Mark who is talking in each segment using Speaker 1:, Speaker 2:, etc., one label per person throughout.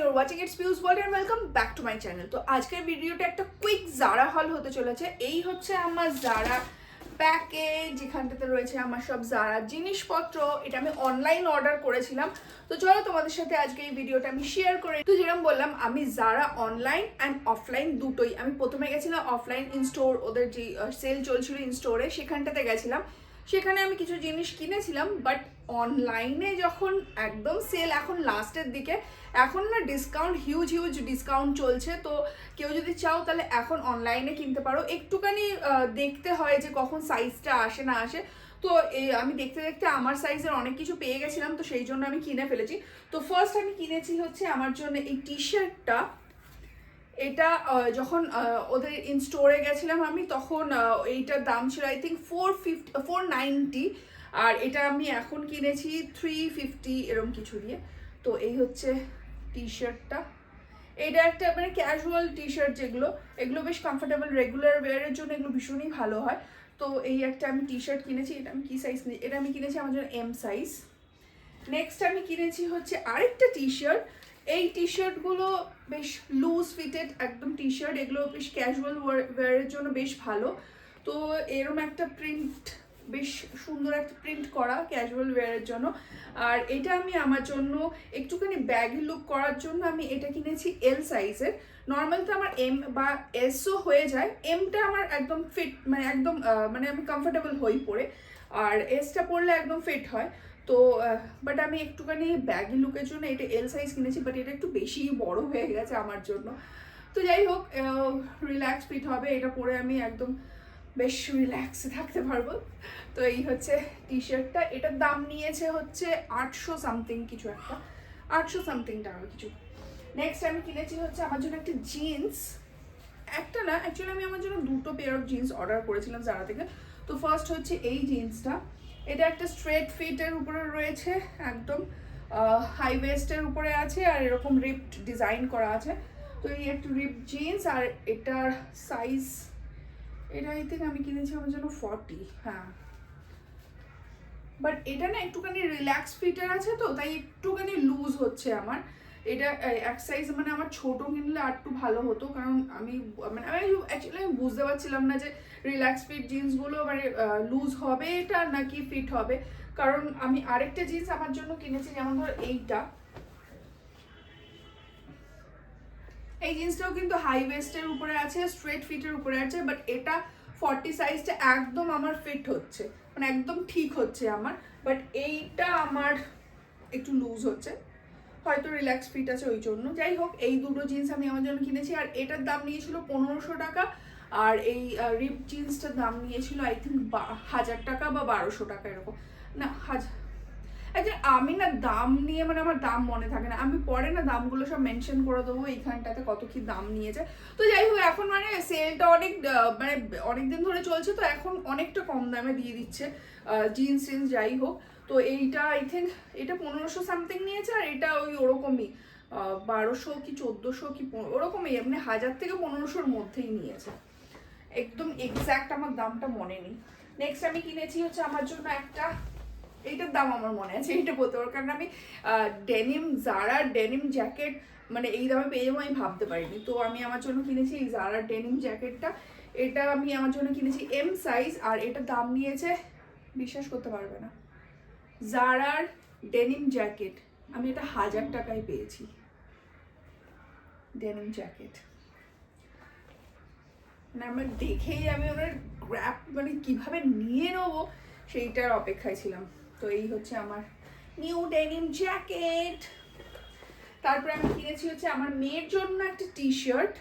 Speaker 1: Your watching it's Piu's world and welcome back to my channel. তো আজকের ভিডিওটা একটা কুইক জারা হল হতে চলেছে। এই হচ্ছে আমার জারা প্যাকেজ, যেখানটাতে রয়েছে আমার সব জারা জিনিসপত্র। এটা আমি অনলাইন অর্ডার করেছিলাম। তো চলো তোমাদের সাথে আজকে এই ভিডিওটা আমি শেয়ার করি। তো যেরকম বললাম, আমি জারা অনলাইন অ্যান্ড অফলাইন দুটোই, আমি প্রথমে গেছিলাম অফলাইন ইন স্টোর, ওদের যে সেল চলছিল ইন স্টোরে সেখানটাতে গেছিলাম, সেখানে আমি কিছু জিনিস কিনেছিলাম। বাট অনলাইনে যখন একদম সেল এখন লাস্টের দিকে, এখন না ডিসকাউন্ট হিউজ ডিসকাউন্ট চলছে। তো কেউ যদি চাও তাহলে এখন অনলাইনে কিনতে পারো। একটুখানি দেখতে হয় যে কখন সাইজটা আসে না আসে। তো আমি দেখতে দেখতে আমার সাইজের অনেক কিছু পেয়ে গেছিলাম, তো সেই জন্য আমি কিনে ফেলেছি। তো ফার্স্ট আমি কিনেছি হচ্ছে আমার জন্য এই টি শার্টটা। এটা যখন ওদের ইন স্টোরে গেছিলাম আমি, তখন এইটার দাম ছিল আই থিঙ্ক 490, আর এটা আমি এখন কিনেছি 350 এরকম কিছু দিয়ে। তো এই হচ্ছে টি শার্টটা। এটা একটা মানে ক্যাজুয়াল টি শার্ট, এগুলো বেশ কমফোর্টেবল, রেগুলার ওয়ারের জন্য এগুলো ভীষণই ভালো হয়। তো এই একটা আমি টি শার্ট কিনেছি। এটা আমি কি সাইজ কিনেছি, এটা আমি কিনেছি আমার জন্য এম সাইজ। নেক্সট আমি কিনেছি হচ্ছে আরেকটা টি শার্ট। এই টি শার্টগুলো বেশ লুজ ফিটেড একদম টি শার্ট, এগুলো বেশ ক্যাজুয়াল ওয়ারের জন্য বেশ ভালো। তো এরম একটা প্রিন্ট, বেশ সুন্দর একটা প্রিন্ট করা ক্যাজুয়াল ওয়ারের জন্য। আর এটা আমি আমার জন্য একটুখানি ব্যাগি লুক করার জন্য আমি এটা কিনেছি এল সাইজের। নর্মাল তো আমার এম বা এসও হয়ে যায়, এমটা আমার একদম ফিট, মানে একদম মানে আমি কমফোর্টেবল হই পরে, আর এসটা পরলে একদম ফিট হয়। তো বাট আমি একটুখানি ব্যাগি লুকের জন্য এটা এল সাইজ কিনেছি, বাট এটা একটু বেশি বড় হয়ে গেছে আমার জন্য। তো যাই হোক, রিল্যাক্স ফিট হবে এটা পরে, আমি একদম বেশ রিল্যাক্সে থাকতে পারবো। তো এই হচ্ছে টি শার্টটা। এটার দাম নিয়েছে হচ্ছে 800 সামথিং কিছু একটা, 800 সামথিং টাকা কিছু। নেক্সট আমি কিনেছি হচ্ছে আমার জন্য একটা জিন্স। একটা না, অ্যাকচুয়ালি আমি আমার জন্য দুটো পেয়ার অফ জিন্স অর্ডার করেছিলাম জারা থেকে। তো ফার্স্ট হচ্ছে এই জিন্সটা। এটা একটা স্ট্রেট ফিটের উপরে রয়েছে, একদম হাই ওয়েস্টের উপরে আছে, আর এরকম রিপড ডিজাইন করা আছে। তো এই একটা রিপ জিন্স, আর এটার সাইজ, এটা আই থিঙ্ক আমি কিনেছি আমার জন্য 40। হ্যাঁ, বাট এটা না একটুখানি রিল্যাক্স ফিটের আছে, তো তাই একটুখানি লুজ হচ্ছে আমার। এটা এক সাইজ মানে আমার ছোট কিনলে আর একটু ভালো হতো, কারণ আমি মানে আমি অ্যাকচুয়ালি আমি বুঝতে পারছিলাম না যে রিল্যাক্স ফিট জিন্সগুলো মানে লুজ হবে এটা নাকি ফিট হবে। কারণ আমি আরেকটা জিন্স আমার জন্য কিনেছি, যেমন ধর এইটা, এই জিন্সটাও কিন্তু হাই ওয়েস্টের উপরে আছে, স্ট্রেট ফিটের উপরে আছে, বাট এটা 40 সাইজটা একদম আমার ফিট হচ্ছে, মানে একদম ঠিক হচ্ছে আমার। বাট এইটা আমার একটু লুজ হচ্ছে, হয়তো রিল্যাক্স ফিট আছে ওই জন্য। যাই হোক, এই দুটো জিন্স আমি আমার জন্য কিনেছি, আর এটার দাম নিয়েছিল 1500 টাকা, আর এই রিপ জিন্সটার দাম নিয়েছিল আই থিঙ্ক 1000 টাকা বা 1200 টাকা এরকম, না 1000। আচ্ছা, আমি না দাম নিয়ে মানে আমার দাম মনে থাকে না, আমি পরে না দামগুলো সব মেনশন করে দেবো এইখানটাতে কত কি দাম নিয়েছে। তো যাই হোক, এখন মানে সেলটা অনেক মানে অনেকদিন ধরে চলছে, তো এখন অনেকটা কম দামে দিয়ে দিচ্ছে জিন্স টিন্স যাই হোক। তো এইটা আই থিঙ্ক এটা 1500 সামথিং নিয়েছে, আর এটা ওই ওরকমই 1200 কি 1400 কি ওরকমই, মানে 1000 থেকে 1500-র মধ্যেই নিয়েছে, একদম এক্স্যাক্ট আমার দামটা মনে নেই। নেক্সট আমি কিনেছি হচ্ছে আমার জন্য একটা, এইটার দাম আমার মনে আছে, এইটা বলতে পারবো, কারণ আমি ডেনিম, জারার ডেনিম জ্যাকেট মানে এই দামে পেয়ে যাবো আমি ভাবতে পারিনি। তো আমি আমার জন্য কিনেছি এই জারার ডেনিম জ্যাকেটটা। এটা আমি আমার জন্য কিনেছি এম সাইজ, আর এটার দাম নিয়েছে, বিশ্বাস করতে পারবে না, জারার ডেনিম জ্যাকেট আমি এটা 1000 টাকায় পেয়েছি। ডেনিম জ্যাকেট মানে আমার দেখেই আমি ওনার গ্র্যাপ মানে কিভাবে নিয়ে নেবো সেইটার অপেক্ষায় ছিলাম। তো এই হচ্ছে আমার নিউ ডেনিম জ্যাকেট। তারপরে আমি কিনেছি হচ্ছে আমার মেয়ের জন্য একটা টি শার্ট।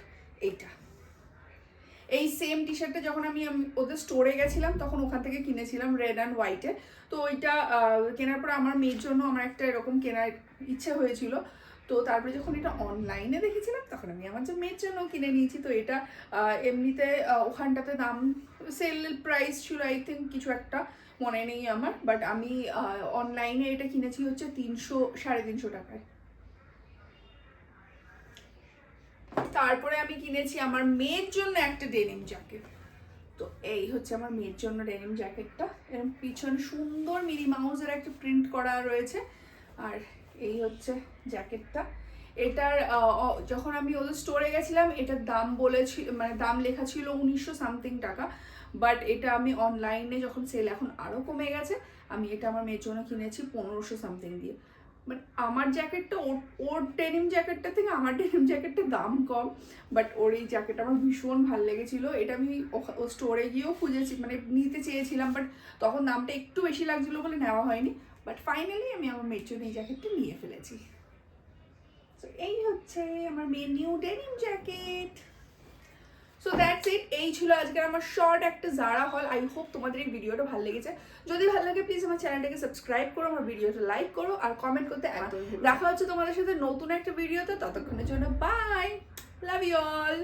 Speaker 1: এইটা, এই সেম টি শার্টটা যখন আমি ওদের স্টোরে গেছিলাম তখন ওখান থেকে কিনেছিলাম, রেড অ্যান্ড হোয়াইটে। তো ওইটা কেনার পর আমার মেয়ের জন্য আমার একটা এরকম কেনার ইচ্ছে হয়েছিল। তো তারপরে যখন এটা অনলাইনে দেখেছিলাম তখন আমি আমার মেয়ের জন্য কিনে নিয়েছি। তো এটা এমনিতে ওখানটাতে দাম সেল প্রাইস ছিল আই থিঙ্ক কিছু একটা, মনে নেই আমার, বাট আমি অনলাইনে এটা কিনেছি হচ্ছে 300-350 টাকায়। তারপরে আমি কিনেছি আমার মেয়ের জন্য একটা ডেনিম জ্যাকেট। তো এই হচ্ছে আমার মেয়ের জন্য ডেনিম জ্যাকেটটা, এরকম পিছনে সুন্দর মিনি মাউসের একটা প্রিন্ট করা রয়েছে, আর এই হচ্ছে জ্যাকেটটা। এটার যখন আমি ওদের স্টোরে গেছিলাম এটার দাম বলেছিল, মানে দাম লেখা ছিল 1900 সামথিং টাকা, বাট এটা আমি অনলাইনে যখন সেল এখন আরও কমে গেছে, আমি এটা আমার মেয়ের জন্য কিনেছি 1500 সামথিং দিয়ে। বাট আমার জ্যাকেটটা ওর ডেনিম জ্যাকেটটা থেকে আমার ডেনিম জ্যাকেটটা দাম কম, বাট ওর এই জ্যাকেটটা আমার ভীষণ ভালো লেগেছিল। এটা আমি ও স্টোরে গিয়েও খুঁজেছি, মানে নিতে চেয়েছিলাম, বাট তখন দামটা একটু বেশি লাগছিলো বলে নেওয়া হয়নি। বাট ফাইনালি আমি আমার মেয়ের জন্য এই জ্যাকেটটা নিয়ে ফেলেছি। তো এই হচ্ছে আমার মেয়ের new denim jacket. So that's it, এই ছিল আজকের আমার শর্ট একটা জারা হল। আই হোপ তোমাদের এই ভিডিওটা ভালো লেগেছে। যদি ভালো লাগে প্লিজ আমার চ্যানেলটাকে সাবস্ক্রাইব করো, আমার ভিডিওটা লাইক করো, আর কমেন্ট করতে একদম। দেখা হচ্ছে তোমাদের সাথে নতুন একটা ভিডিওতে, ততক্ষণের জন্য বাই, লাভ ইউ অল।